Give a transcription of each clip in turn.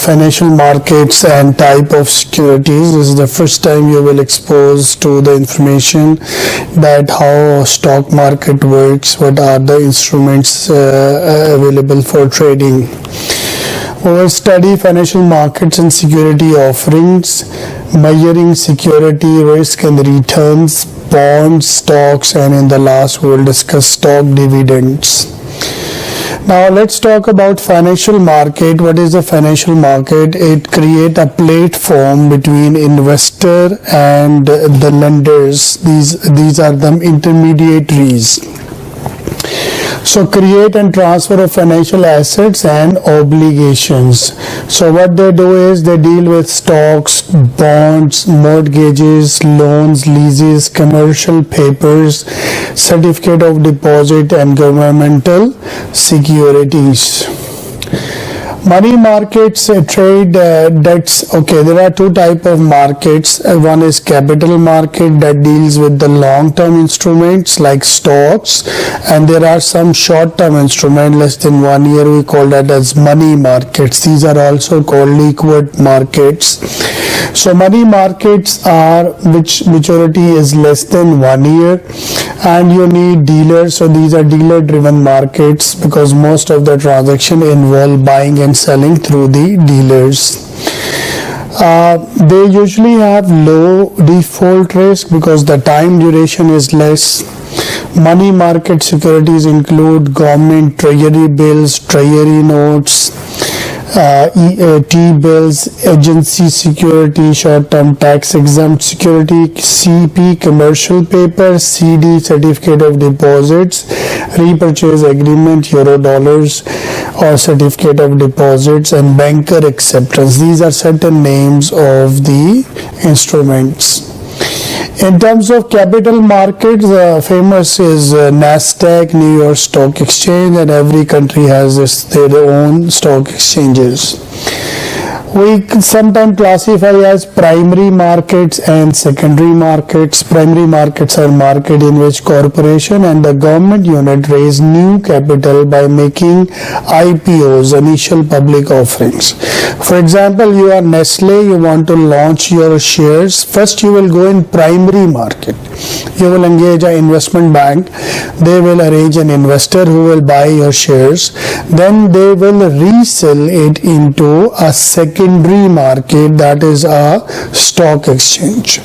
financial markets and type of securities. This is the first time you will expose to the information that how stock market works, what are the instruments available for trading. We will study financial markets and security offerings, measuring security risk and returns, bonds, stocks, and in the last we will discuss stock dividends. Now let's talk about financial market. What is a financial market? It creates a platform between investor and the lenders. These are the intermediaries. So create and transfer of financial assets and obligations. So what they do is they deal with stocks, bonds, mortgages, loans, leases, commercial papers, certificate of deposit and governmental securities. Money markets trade debts. Okay, there are two types of markets. One is capital market that deals with the long-term instruments like stocks, and there are some short-term instruments less than 1 year. We call that as money markets. These are also called liquid markets. So money markets are which maturity is less than 1 year, and you need dealers. So these are dealer-driven markets because most of the transaction involve buying and selling through the dealers. They usually have low default risk because the time duration is less. Money market securities include government treasury bills, treasury notes, T-bills, agency security, short-term tax-exempt security, CP, commercial paper, CD, certificate of deposits, repurchase agreement, euro dollars, or certificate of deposits, and banker acceptance. These are certain names of the instruments. In terms of capital markets, famous is NASDAQ, New York Stock Exchange, and every country has their own stock exchanges. We sometimes classify as primary markets and secondary markets. Primary markets are market in which corporation and the government unit raise new capital by making IPOs, initial public offerings. For example, you are Nestle, you want to launch your shares. First you will go in primary market. You will engage an investment bank. They will arrange an investor who will buy your shares. Then they will resell it into a secondary market, that is a stock exchange.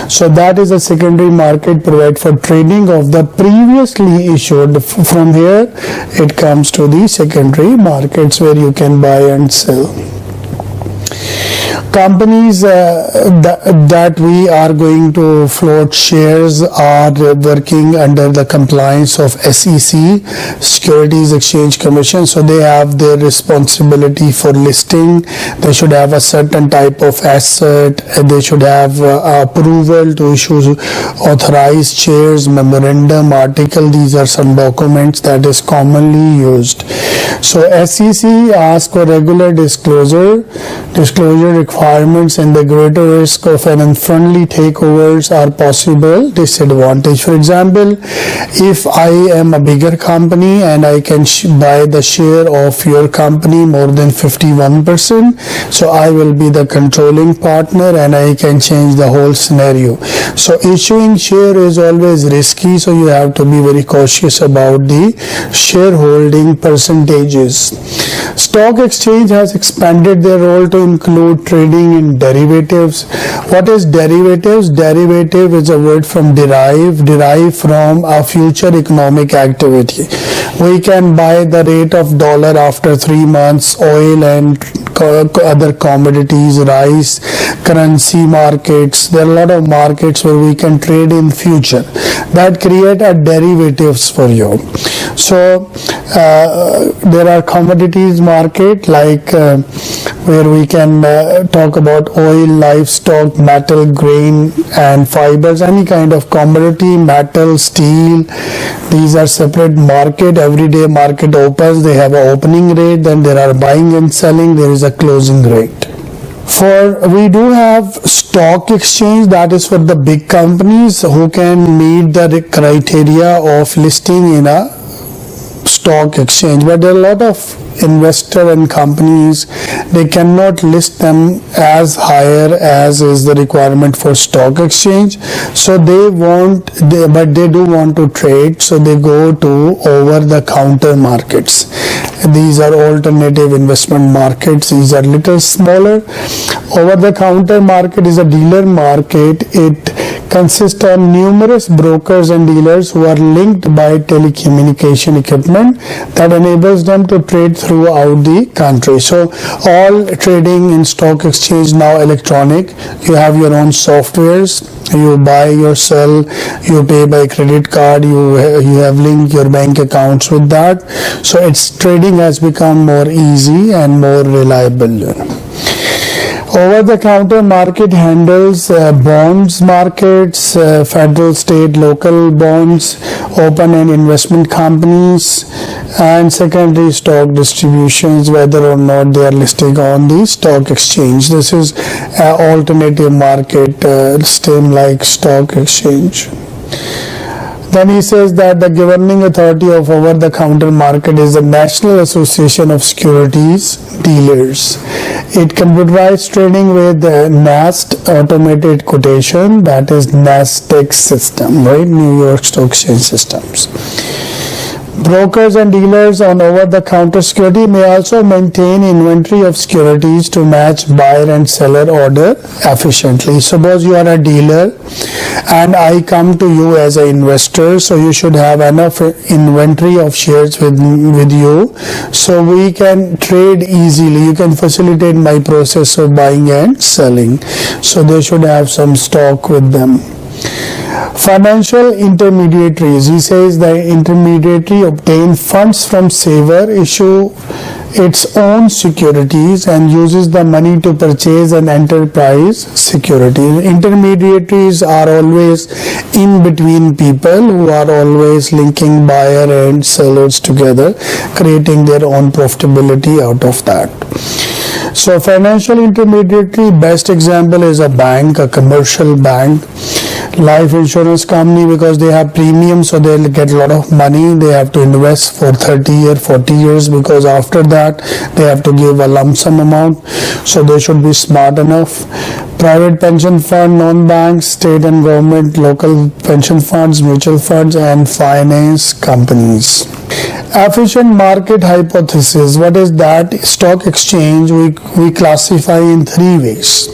So that is a secondary market provide for trading of the previously issued. From here it comes to the secondary markets where you can buy and sell. Companies that we are going to float shares are working under the compliance of SEC, Securities Exchange Commission. So they have their responsibility for listing. They should have a certain type of asset. They should have approval to issue authorized shares, memorandum, article. These are some documents that is commonly used. So SEC asks for regular disclosure requirements, and the greater risk of an unfriendly takeovers are possible disadvantage. For example, if I am a bigger company and I can buy the share of your company more than 51%, so I will be the controlling partner and I can change the whole scenario. So issuing share is always risky, so you have to be very cautious about the shareholding percentages. Stock exchange has expanded their role to include trading in derivatives. What is derivatives? Derivative is a word from derive from a future economic activity. We can buy the rate of dollar after 3 months, oil and other commodities, rice, currency markets. There are a lot of markets where we can trade in future that create a derivatives for you. So there are commodities market like where we can talk about oil, livestock, metal, grain and fibers, any kind of commodity, metal, steel. These are separate market. Every day market opens, they have an opening rate, then there are buying and selling, there is a closing rate. We do have stock exchange, that is for the big companies who can meet the criteria of listing in a stock stock exchange, but there are a lot of investor and companies, they cannot list them as higher as is the requirement for stock exchange. So but they do want to trade, so they go to over the counter markets. These are alternative investment markets. These are little smaller. Over the counter market is a dealer market. It consists of numerous brokers and dealers who are linked by telecommunication equipment that enables them to trade throughout the country. So all trading in stock exchange now electronic. You have your own softwares. You buy, you sell, you pay by credit card, you have linked your bank accounts with that. So its trading has become more easy and more reliable. Over-the-counter market handles bonds markets, federal, state, local bonds, open-end investment companies, and secondary stock distributions, whether or not they are listed on the stock exchange. This is an alternative market, same like stock exchange. Then he says that the governing authority of over-the-counter market is the National Association of Securities Dealers. It computerized trading with NAST automated quotation, that is NASDAQ system, right? New York Stock Exchange systems. Brokers and dealers on over-the-counter security may also maintain inventory of securities to match buyer and seller order efficiently. Suppose you are a dealer and I come to you as an investor, so you should have enough inventory of shares with you, so we can trade easily. You can facilitate my process of buying and selling. So they should have some stock with them. Financial intermediaries. He says the intermediary obtain funds from saver, issue its own securities, and uses the money to purchase an enterprise security. Intermediaries are always in between people who are always linking buyer and sellers together, creating their own profitability out of that. So financial intermediary, best example is a bank, a commercial bank, life insurance company, because they have premiums, so they'll get a lot of money. They have to invest for 30 or 40 years, because after that they have to give a lump sum amount, so they should be smart enough. Private pension fund, non-banks, state and government, local pension funds, mutual funds, and finance companies. Efficient market hypothesis. What is that? Stock exchange we classify in three ways.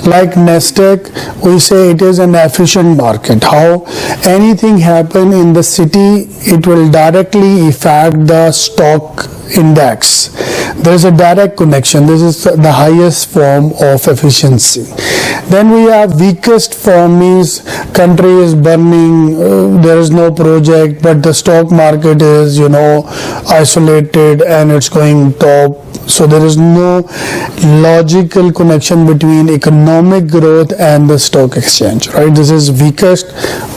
Like NASDAQ, we say it is an efficient market. How anything happen in the city, it will directly affect the stock index. There is a direct connection. This is the highest form of efficiency. Then we have weakest form, means country is burning, there is no project, but the stock market is, isolated and it's going top. So there is no logical connection between economic growth and the stock exchange, right? This is weakest,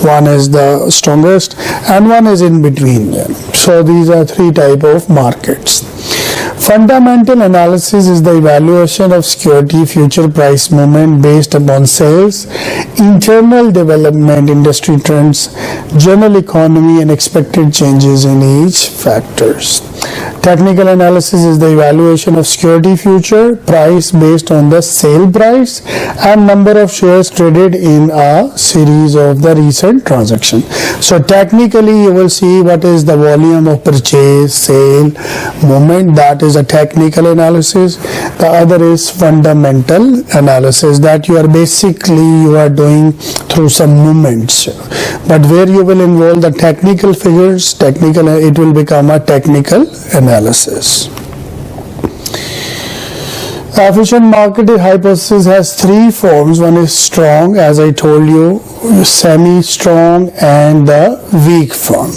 one is the strongest, and one is in between them. So these are three type of markets. Fundamental analysis is the evaluation of security future price movement based upon sales, internal development, industry trends, general economy, and expected changes in each factors. Technical analysis is the evaluation of security future price based on the sale price and number of shares traded in a series of the recent transaction. So technically you will see what is the volume of purchase, sale, movement. That is a technical analysis. The other is fundamental analysis, that you are doing through some movements, but where you will involve the technical figures, it will become a technical analysis. Efficient market hypothesis has three forms. One is strong, as I told you, semi-strong, and the weak form.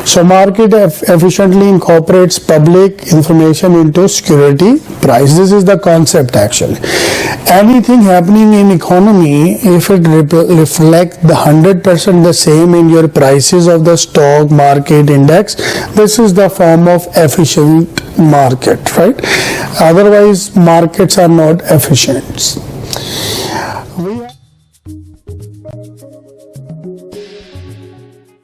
So market efficiently incorporates public information into security price. This is the concept actually. Anything happening in economy, if it reflect the 100% the same in your prices of the stock market index, this is the form of efficient market, right? Otherwise markets are not efficient.